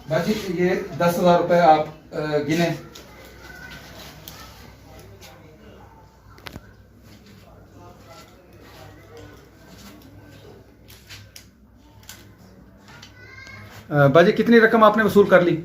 बाजी ये 10,000 रुपए आप गिने। बाजी कितनी रकम आपने वसूल कर ली?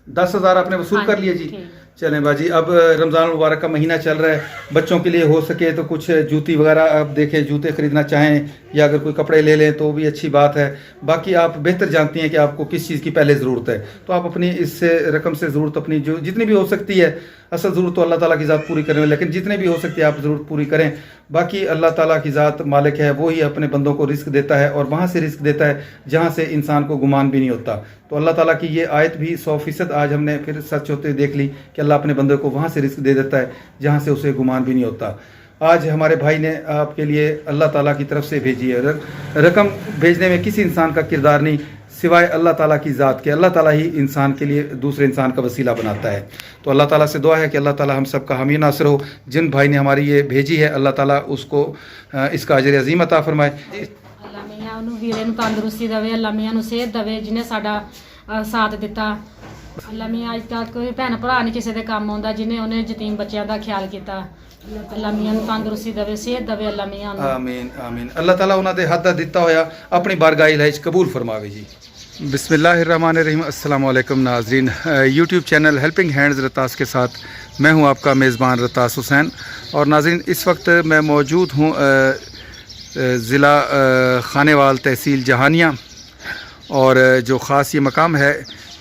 10,000 आपने वसूल कर लिए जी। चलें बाजी, अब रमज़ान मुबारक का महीना चल रहा है, बच्चों के लिए हो सके तो कुछ जूती वगैरह आप देखें, जूते ख़रीदना चाहें या अगर कोई कपड़े ले लें तो भी अच्छी बात है। बाकी आप बेहतर जानती हैं कि आपको किस चीज़ की पहले ज़रूरत है, तो आप अपनी इस रकम से ज़रूरत अपनी जो जितनी भी हो सकती है, असल ज़रूरत तो अल्लाह ताला की ज़ात पूरी करने में, लेकिन जितने भी हो सकती है आप ज़रूरत पूरी करें। बाकी अल्लाह ताला की ज़ात मालिक है, वो ही अपने बंदों को रिस्क देता है और वहाँ से रिस्क देता है जहाँ से इंसान को गुमान भी नहीं होता। तो अल्लाह ताला की ये आयत भी 100% आज हमने फिर सच होते देख ली कि अल्लाह अपने बंदे को वहाँ से रिस्क दे देता है जहाँ से उसे गुमान भी नहीं होता। आज हमारे भाई ने आपके लिए अल्लाह ताला की तरफ से भेजी है। रकम भेजने में किसी इंसान का किरदार नहीं सिवाय अल्लाह ताला की ज़ात के। अल्लाह ताला ही इंसान के लिए दूसरे इंसान का वसीला बनाता है। तो अल्लाह ताला से दुआ है कि अल्लाह ताला हम सब का हामी नासिर हो। जिन भाई ने हमारी ये भेजी है अल्लाह ताला उसको इसका अजर अजीम अता फरमाए। अल्लाह मियां उन्होंने वीरे नूं तंदुरुस्ती देवे, अल्लाह मियां नूं सेहत देवे जिन्हें साडा साथ दिता। अल्लाह मियां अज तक कोई भैन भरा नहीं किसी दे काम आउंदा जिन्हें उन्हें यतीम बच्चों का ख्याल किया। अल्लाह मियां नूं तंदुरुस्ती देवे, सेहत देवे अल्लाह मियां नूं। आमीन आमीन। अल्लाह ताला उन्हां दे हद दा दिता होया अपनी बारगाह इलाही कबूल फरमावे जी। बिस्मिल्लाहिर्रहमानिर्रहीम। अस्सलाम वालेकुम नाज़रीन, यूट्यूब चैनल हेल्पिंग हैंड्स रतास के साथ मैं हूं आपका मेज़बान रतास हुसैन। और नाज़रीन इस वक्त मैं मौजूद हूं ज़िला खानेवाल तहसील जहानिया, और जो ख़ास ये मकाम है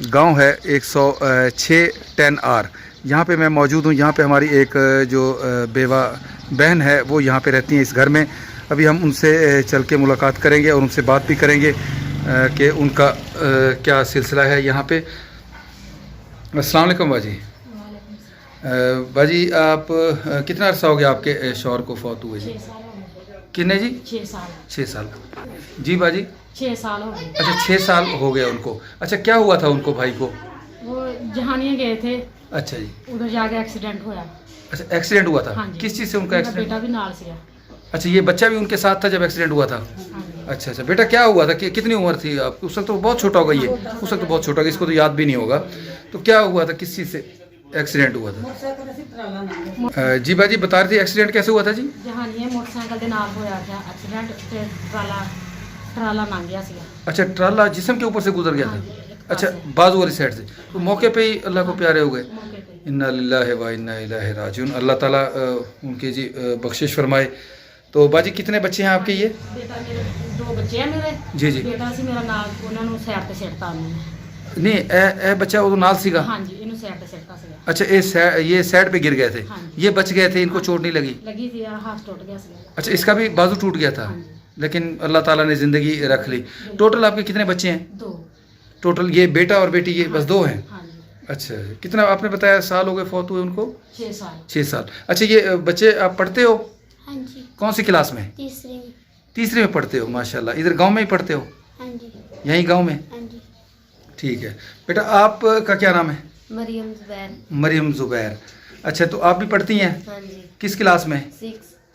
गांव है 106 10R, यहाँ पे मैं मौजूद हूँ। यहाँ पे हमारी एक जो बेवा बहन है वो यहाँ पे रहती हैं इस घर में। अभी हम उनसे चल के मुलाकात करेंगे और उनसे बात भी करेंगे कि उनका क्या सिलसिला है यहाँ पे। अस्सलाम वालेकुम बाजी। बाजी आप कितना अर्सा हो गया आपके शौहर को फौत हुए जी? कितने जी? 6 साल। जी बाजी 6 साल हो गए। अच्छा 6 साल हो गए उनको। अच्छा क्या हुआ था उनको भाई को? वो जहानिया गए थे। अच्छा जी, उधर जाके एक्सीडेंट होया। अच्छा एक्सीडेंट हुआ था? हाँ जी। किस चीज़ से उनका एक्सीडेंट? बेटा भी नाल सीगा। अच्छा ये बच्चा भी उनके साथ था जब एक्सीडेंट हुआ था? हाँ जी। अच्छा अच्छा, बेटा क्या हुआ था कि कितनी उम्र थी आपकी उस वक्त? तो बहुत छोटा होगा ये, उस वक्त तो बहुत छोटा होगा, इसको तो याद भी नहीं होगा। तो क्या हुआ था, किस चीज़ से एक्सीडेंट हुआ था? जी बाजी बता रही थी एक्सीडेंट कैसे हुआ था जी? जहानिया मोटरसाइकिल दे नाल होया था एक्सीडेंट ते ट्राला लंघ गया सीगा। अच्छा ट्राला जिस्म के ऊपर से गुजर गया हाँ था? जी, एक अच्छा पासे। बाजू वाली साइड से, तो मौके पे ही अल्लाह को प्यारे हो गए। मौके पे। इन्ना लिल्लाहि व इन्ना इलैहि राजिऊन। अल्लाह ताला उनकी जी बख्शिश फरमाए। तो बाजी कितने बच्चे हैं आपके ये? बेटा मेरे 2 बच्चे हैं मेरे। जी जी। बेटा सी मेरा नाल ਉਹਨਾਂ ਨੂੰ ਸਾਈਡ ਤੇ ਸਿੱਟਤਾ ਉਹਨੇ। नहीं ए बच्चा वो नाल सीगा? हाँ जी, ਇਹਨੂੰ ਸਾਈਡ ਤੇ ਸਿੱਟਤਾ ਸੀਗਾ। अच्छा ये साइड पे गिर गए थे? हाँ। ये बच गए थे, इनको चोट नहीं लगी? लगी थी, हाथ टूट गया सीगा। अच्छा इसका भी बाजू टूट गया था? हाँ जी। लेकिन अल्लाह ताला ने ज़िंदगी रख ली। टोटल आपके कितने बच्चे हैं? 2। टोटल ये बेटा और बेटी ये बस 2 हैं? हाँ जी। अच्छा कितना आपने बताया साल हो गए फौत हुए उनको? 6 साल। 6 साल। अच्छा ये बच्चे आप पढ़ते हो? हाँ जी। कौन सी क्लास में? तीसरी। तीसरे में पढ़ते हो माशाल्लाह। इधर गांव में ही पढ़ते हो? हाँ जी। यहीं गांव में? हाँ जी। ठीक है। बेटा आपका क्या नाम है? मरियम जुबैर। मरियम ज़ुबैर। अच्छा तो आप भी पढ़ती हैं? हाँ जी। किस क्लास में?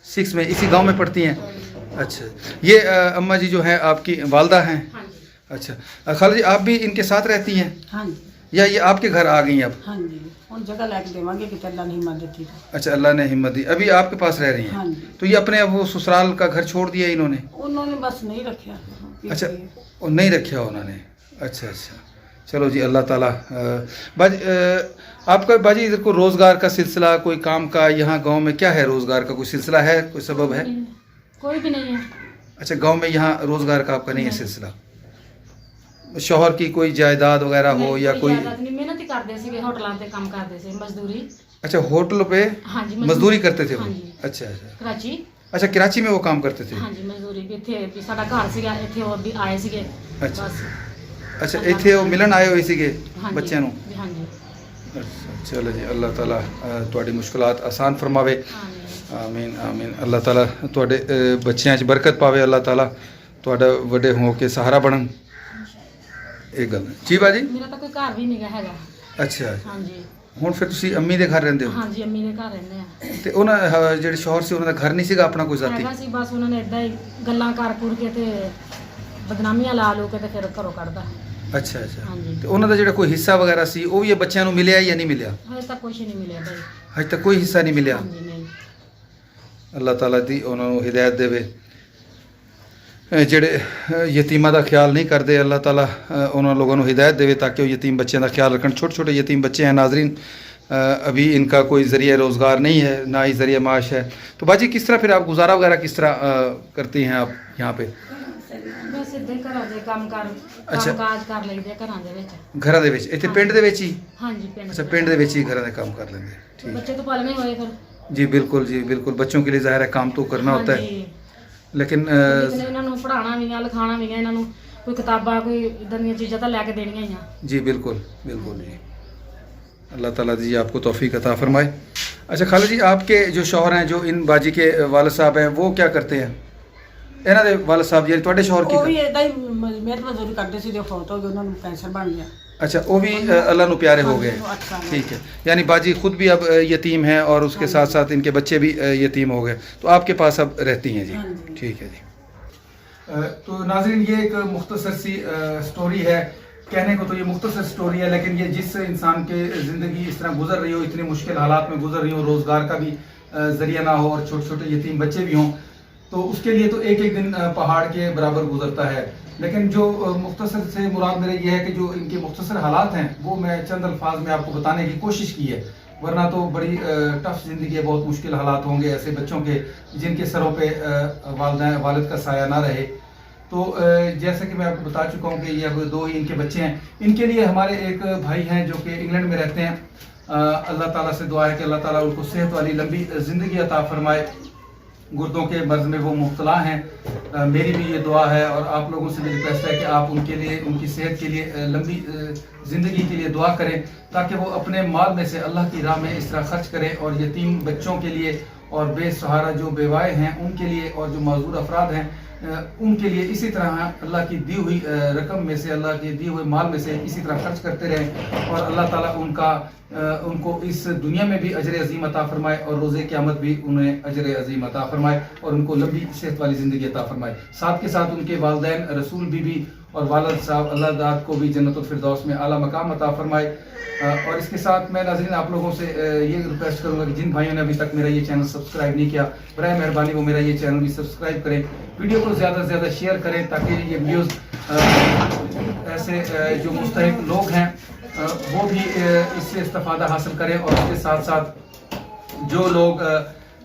6। में? इसी गांव में पढ़ती हैं? हाँ जी। अच्छा ये अम्मा जी जो हैं आपकी वालदा हैं? हाँ जी। अच्छा खाला जी आप भी इनके साथ रहती हैं हाँ जी। या ये आपके घर आ गई हैं अब? हाँ जी, हम जगह लैके देवांगे कि अल्लाह ने हिम्मत दी। अच्छा अल्लाह ने हिम्मत दी, अभी आपके पास रह रही हैं? हाँ जी। तो ये अपने वो ससुराल का घर छोड़ दिया इन्होंने? उन्होंने बस नहीं रखा। अच्छा और नहीं रखा उन्होंने। अच्छा अच्छा चलो जी अल्लाह ताला बाजी आपका बाजी इधर को रोज़गार का सिलसिला कोई काम का यहाँ गांव में क्या है? रोज़गार का कोई सिलसिला है, कोई सबब है? कोई भी नहीं है। अच्छा गांव में यहाँ रोज़गार का आपका नहीं है सिलसिला? शौहर की कोई जायदाद वगैरह हो या कोई? मेहनत ही करते थे, होटलों पे काम करते थे, मजदूरी। अच्छा होटल पे हाँ जी मजदूरी करते थे वो? हाँ जी। अच्छा अच्छा कराची। अच्छा कराची में वो काम करते थे? हाँ जी मजदूरी भी थे भी साडा घर सीगा इत्थे और भी आए सीगे। अच्छा। बस। अच्छा इत्थे वो मिलन आए हुए सीगे हाँ जी। बच्चों नूं? हाँ जी। अच्छा चलो जी अल्लाह ताला तुहाडी मुश्किलात आसान फरमावे। आमीन। आमीन आमीन। अल्लाह ताला तुहाडे बच्चों 'च बरकत पावे। अल्लाह ताला तुहाडा वड्डे हो के सहारा बनन। एक गल जी बाजी। मेरा तो कोई घर भी नहीं हैगा। अच्छा हाँ जी। ਹੁਣ ਫਿਰ ਤੁਸੀਂ ਅੰਮੀ ਦੇ ਘਰ ਰਹਿੰਦੇ ਹੋ? हाँ जी, अम्मी ਦੇ ਘਰ ਰਹਿੰਦੇ ਆ। ਤੇ ਉਹਨਾਂ ਜਿਹੜੇ ਸ਼ੌਹਰ ਸੀ ਉਹਨਾਂ ਦਾ ਘਰ ਨਹੀਂ ਸੀਗਾ ਆਪਣਾ ਕੋਈ ਜ਼ਾਤੀ? ਹੈਗਾ ਸੀ, ਬਸ ਉਹਨਾਂ ਨੇ ਇਦਾਂ ਹੀ ਗੱਲਾਂ ਕਰ ਕੁਰ ਕੇ ਤੇ ਬਦਨਾਮੀਆਂ ਲਾ ਲੋ ਕੇ ਤੇ ਫਿਰ ਘਰੋਂ ਕੱਢਦਾ। ਅੱਛਾ ਅੱਛਾ, ਹਾਂਜੀ, ਤੇ ਉਹਨਾਂ ਦਾ ਜਿਹੜਾ ਕੋਈ ਹਿੱਸਾ ਵਗੈਰਾ ਸੀ ਉਹ ਵੀ ਇਹ ਬੱਚਿਆਂ ਨੂੰ ਮਿਲਿਆ ਜਾਂ ਨਹੀਂ ਮਿਲਿਆ? ਹਜੇ ਤੱਕ ਕੁਝ ਨਹੀਂ ਮਿਲਿਆ ਭਾਈ। ਹਜੇ ਤੱਕ ਕੋਈ ਹਿੱਸਾ ਨਹੀਂ ਮਿਲਿਆ। ਹਾਂਜੀ ਨਹੀਂ। ਅੱਲਾਹ ਤਾਲਾ ਦੀ ਉਹਨਾਂ ਨੂੰ ਹਿਦਾਇਤ ਦੇਵੇ। ਜਿਹੜੇ ਯਤੀਮਾਂ ਦਾ ਖਿਆਲ ਨਹੀਂ ਕਰਦੇ, ਅੱलाह ताला उन लोगों को हिदायत देवे ताकि वो यतीम बच्चों का ख्याल रखें। छोटे छोटे यतीम बच्चे हैं नाजरीन, अभी इनका कोई ज़रिया रोज़गार नहीं है, ना ही ज़रिया माश है। तो बाजी किस तरह फिर आप गुजारा वगैरह किस तरह करती हैं आप यहाँ पे? ਬਸ ਇੱਦਾਂ ਹੀ ਘਰਾਂ ਦੇ ਕੰਮ ਅੱਛਾ। ਕਾਜ ਕਰ ਲਈਦੇ ਘਰਾਂ ਦੇ ਵਿੱਚ। ਘਰਾਂ ਦੇ ਵਿੱਚ ਇੱਥੇ ਪਿੰਡ ਦੇ ਵਿੱਚ ਹੀ? ਹਾਂਜੀ ਪਿੰਡ। ਅੱਛਾ, ਪਿੰਡ ਦੇ ਵਿੱਚ ਹੀ ਘਰਾਂ ਦੇ ਕੰਮ ਕਰ ਲੈਂਦੇ। ठीक, ਬੱਚੇ ਤੋਂ ਪਾਲਣੇ ਹੋਏ ਫਿਰ। जी बिल्कुल जी बिल्कुल, बच्चों के लिए ज़ाहिर है काम तो करना होता है, ਹਾਂਜੀ, लेकिन ਲੇਕਿਨ ਇਹਨਾਂ ਨੂੰ ਪੜ੍ਹਾਉਣਾ ਵੀ ਆ, ਲਿਖਾਉਣਾ ਵੀ ਆ, ਇਹਨਾਂ ਨੂੰ ਕੋਈ ਕਿਤਾਬਾਂ ਕੋਈ ਇਦਾਂ ਦੀਆਂ ਚੀਜ਼ਾਂ ਤਾਂ ਲੈ ਕੇ ਦੇਣੀਆਂ ਹੀ ਆ। जी बिल्कुल बिल्कुल जी, अल्लाह ताला जी आपको तौफीक अता फरमाए। अच्छा खाला जी, आपके जो शौहर हैं, जो इन बाजी के वालिद साहब हैं, वो क्या करते हैं? ਇਹਨਾਂ ਦੇ ਵਾਲਿਦ ਸਾਹਿਬ ਜੀ ਤੁਹਾਡੇ ਸ਼ੌਹਰ ਕੀ ਉਹ ਵੀ ਕਰਦੇ? ਇਦਾਂ ਹੀ ਮਿਹਨਤ ਮਜ਼ਦੂਰੀ ਕਰਦੇ ਸੀ, ਜੋ ਫੌਤ ਹੋ ਗਏ ਉਹਨਾਂ ਨੂੰ ਕੈਂਸਰ ਬਣ ਗਿਆ। अच्छा, वो भी अल्लाह नु प्यारे हो गए। ਹਾਂਜੀ, 8 ਸਾਲ ठीक है, यानी बाजी खुद भी अब यतीम हैं और उसके साथ साथ इनके बच्चे भी यतीम हो गए, तो आपके पास अब रहती हैं जी। हाँ जी। ठीक है जी। तो नाज़रीन, ये एक मुख्तसर सी स्टोरी है। कहने को तो ये मुख्तसर स्टोरी है, लेकिन ये जिस इंसान के ज़िंदगी इस तरह गुजर रही हो, इतने मुश्किल हालात में गुजर रही हो, रोज़गार का भी ज़रिया ना हो और छोटे छोटे यतीम बच्चे भी हों, तो उसके लिए तो एक एक दिन पहाड़ के बराबर गुजरता है। लेकिन जो मुख्तसर से मुराद मेरा ये है कि जो इनके मुख्तसर हालात हैं वो मैं चंद अल्फाज में आपको बताने की कोशिश की है, वरना तो बड़ी टफ ज़िंदगी है, बहुत मुश्किल हालात होंगे ऐसे बच्चों के जिनके सरों पे वालिद का साया ना रहे। तो जैसे कि मैं आपको बता चुका हूँ कि ये अब 2 ही इनके बच्चे हैं। इनके लिए हमारे एक भाई हैं जो कि इंग्लैंड में रहते हैं। अल्लाह ताला से दुआ है कि अल्लाह ताला उनको सेहत वाली लंबी ज़िंदगी अता फरमाए। गुर्दों के मर्ज़ में वो मुब्तला हैं। मेरी भी ये दुआ है और आप लोगों से भी रिक्वेस्ट है कि आप उनके लिए, उनकी सेहत के लिए, लंबी ज़िंदगी के लिए दुआ करें, ताकि वो अपने माल में से अल्लाह की राह में इस तरह खर्च करें और यतीम बच्चों के लिए और बेसहारा जो बेवाएँ हैं उनके लिए और जो माजूर अफराद हैं उनके लिए इसी तरह अल्लाह की दी हुई रकम में से, अल्लाह के दिए हुए माल में से इसी तरह खर्च करते रहें और अल्लाह ताला उनको इस दुनिया में भी अजर अजीम अता फरमाए और रोज़े क़यामत भी उन्हें अजर अजीम अता फरमाए और उनको लंबी सेहत वाली ज़िंदगी अता फरमाए। साथ के साथ उनके वालिदैन रसूल बीबी और वालिद साहब अल्लाह दाद को भी जन्नतुल फिरदौस में आला मकाम अता फरमाए। और इसके साथ मैं नाज़रीन आप लोगों से ये रिक्वेस्ट करूँगा कि जिन भाइयों ने अभी तक मेरा ये चैनल सब्सक्राइब नहीं किया, बराए मेहरबानी वो मेरा ये चैनल भी सब्सक्राइब करें, वीडियो को ज़्यादा से ज़्यादा शेयर करें, ताकि ये वीडियोज़ ऐसे जो मुस्तहिक लोग हैं वो भी इससे इस्तेफादा हासिल करें। और इसके साथ साथ जो लोग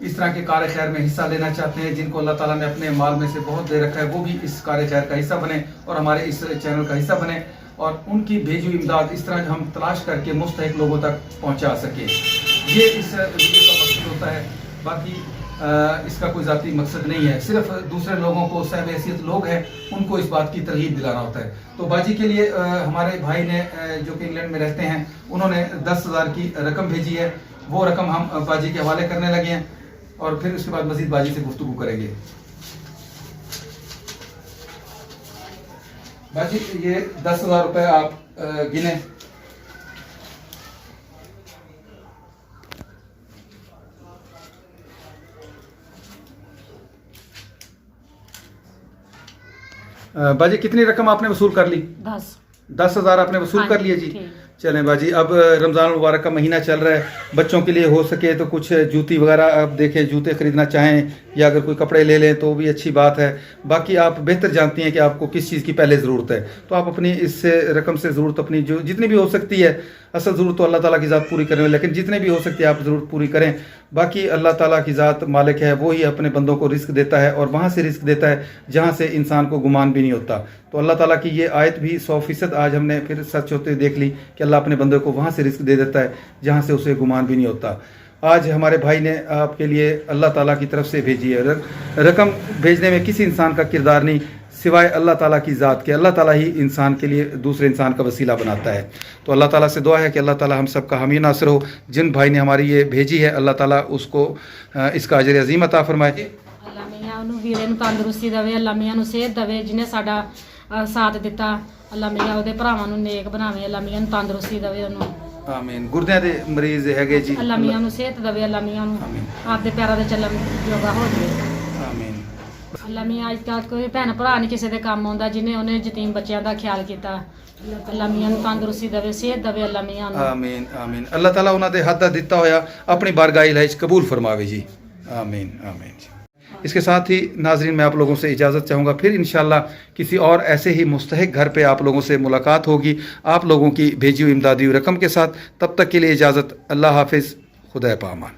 इस तरह के कार खैर में हिस्सा लेना चाहते हैं, जिनको अल्लाह ताला ने अपने माल में से बहुत दे रखा है, वो भी इस कार खैर का हिस्सा बने और हमारे इस चैनल का हिस्सा बने और उनकी भेजी हुई इमदाद इस तरह हम तलाश करके मुस्तहिक लोगों तक पहुंचा सके। ये इस वीडियो का मकसद होता है। बाकी इसका कोई ज़ाती मकसद नहीं है, सिर्फ दूसरे लोगों को, साहिब हैसियत लोग हैं, उनको इस बात की तरगीब दिलाना होता है। तो बाजी के लिए हमारे भाई ने जो कि इंग्लैंड में रहते हैं, उन्होंने 10,000 की रकम भेजी है। वो रकम हम बाजी के हवाले करने लगे हैं और फिर उसके बाद मज़ीद बाजी से गुफ्तगू करेंगे। बाजी ये 10,000 रुपये आप गिने। बाजी कितनी रकम आपने वसूल कर ली? 10,000 आपने वसूल कर लिए जी। चलें बाजी, अब रमज़ान मुबारक का महीना चल रहा है, बच्चों के लिए हो सके तो कुछ जूती वगैरह आप देखें, जूते ख़रीदना चाहें या अगर कोई कपड़े ले लें तो भी अच्छी बात है। बाकी आप बेहतर जानती हैं कि आपको किस चीज़ की पहले ज़रूरत है, तो आप अपनी इस रकम से ज़रूरत अपनी जो जितनी भी हो सकती है, असल ज़रूरत तो अल्लाह ताला की ज़ात पूरी करें, लेकिन जितने भी हो सकती है आप ज़रूरत पूरी करें। बाकी अल्लाह ताला की ज़ात मालिक है, वो ही अपने बंदों को रिस्क देता है और वहाँ से रिस्क देता है जहाँ से इंसान को गुमान भी नहीं होता। तो अल्लाह ताला की ये आयत भी 100% आज हमने फिर सच होते देख ली कि अल्लाह अपने बंदे को वहाँ से रिस्क दे देता है जहाँ से उसे गुमान भी नहीं होता। आज हमारे भाई ने आपके लिए अल्लाह ताला की तरफ से भेजी है। रकम भेजने में किसी इंसान का किरदार नहीं सिवाय अल्लाह ताला की ज़ात के। अल्लाह ताला ही इंसान के लिए दूसरे इंसान का वसीला बनाता है। तो अल्लाह ताला से दुआ है कि अल्लाह ताला हम सब का हामी नासिर हो। जिन भाई ने हमारी ये भेजी है, अल्लाह ताला उसको इसका अजर अजीम अता फरमाए। ਅੱਲਾ ਮੀਆਂ ਉਹਨੂੰ ਵੀਰੇ ਨੂੰ ਤੰਦਰੁਸਤੀ ਦੇਵੇ, ਅੱਲਾ ਮੀਆਂ ਨੂੰ ਸਿਹਤ ਦੇਵੇ, ਜਿਹਨੇ ਸਾਡਾ ਸਾਥ ਦਿੱਤਾ। ਅੱਲਾ ਮੀਆਂ ਉਹਦੇ ਭਰਾਵਾਂ ਨੂੰ ਨੇਕ ਬਣਾਵੇ, ਅੱਲਾ ਮੀਆਂ ਨੂੰ ਤੰਦਰੁਸਤੀ ਦੇਵੇ ਉਹਨੂੰ। ਆਮੀਨ। ਗੁਰਦਿਆਂ ਦੇ ਮਰੀਜ਼ ਹੈਗੇ ਜੀ, ਅੱਲਾ ਮੀਆਂ ਨੂੰ ਸਿਹਤ ਦੇਵੇ, ਅੱਲਾ ਮੀਆਂ ਨੂੰ ਆਮੀਨ ਆਪਦੇ ਪੈਰਾਂ ਦੇ ਚੱਲਣ ਜੋਗਾ ਹੋ ਜਾਵੇ। ਆਮੀਨ। ਅੱਲਾ ਮੀਆਂ ਅੱਜ ਤੱਕ ਕੋਈ ਭੈਣ ਭਰਾ ਨਹੀਂ ਕਿਸੇ ਦੇ ਕੰਮ ਆਉਂਦਾ ਜਿਹਨੇ ਉਹਨੇ ਯਤੀਮ ਬੱਚਿਆਂ ਦਾ ਖਿਆਲ ਕੀਤਾ। ਅੱਲਾ ਮੀਆਂ ਨੂੰ ਤੰਦਰੁਸਤੀ ਦੇਵੇ, ਸਿਹਤ ਦੇਵੇ ਅੱਲਾ ਮੀਆਂ ਨੂੰ। ਆਮੀਨ ਆਮੀਨ। ਅੱਲਾਹ ਤਾਲਾ ਉਹਨਾਂ ਦੇ ਹੱਥ ਦਾ ਦਿੱਤਾ ਹੋਇਆ अपनी बारगाह इलाही कबूल फरमावे जी। आमीन आमीन जी। इसके साथ ही नाजरीन मैं आप लोगों से इजाज़त चाहूँगा, फिर इंशाल्लाह किसी और ऐसे ही मुस्तहिक घर पे आप लोगों से मुलाकात होगी आप लोगों की भेजी हुई इमदादी रकम के साथ। तब तक के लिए इजाज़त। अल्लाह हाफिज़, खुदा पामान।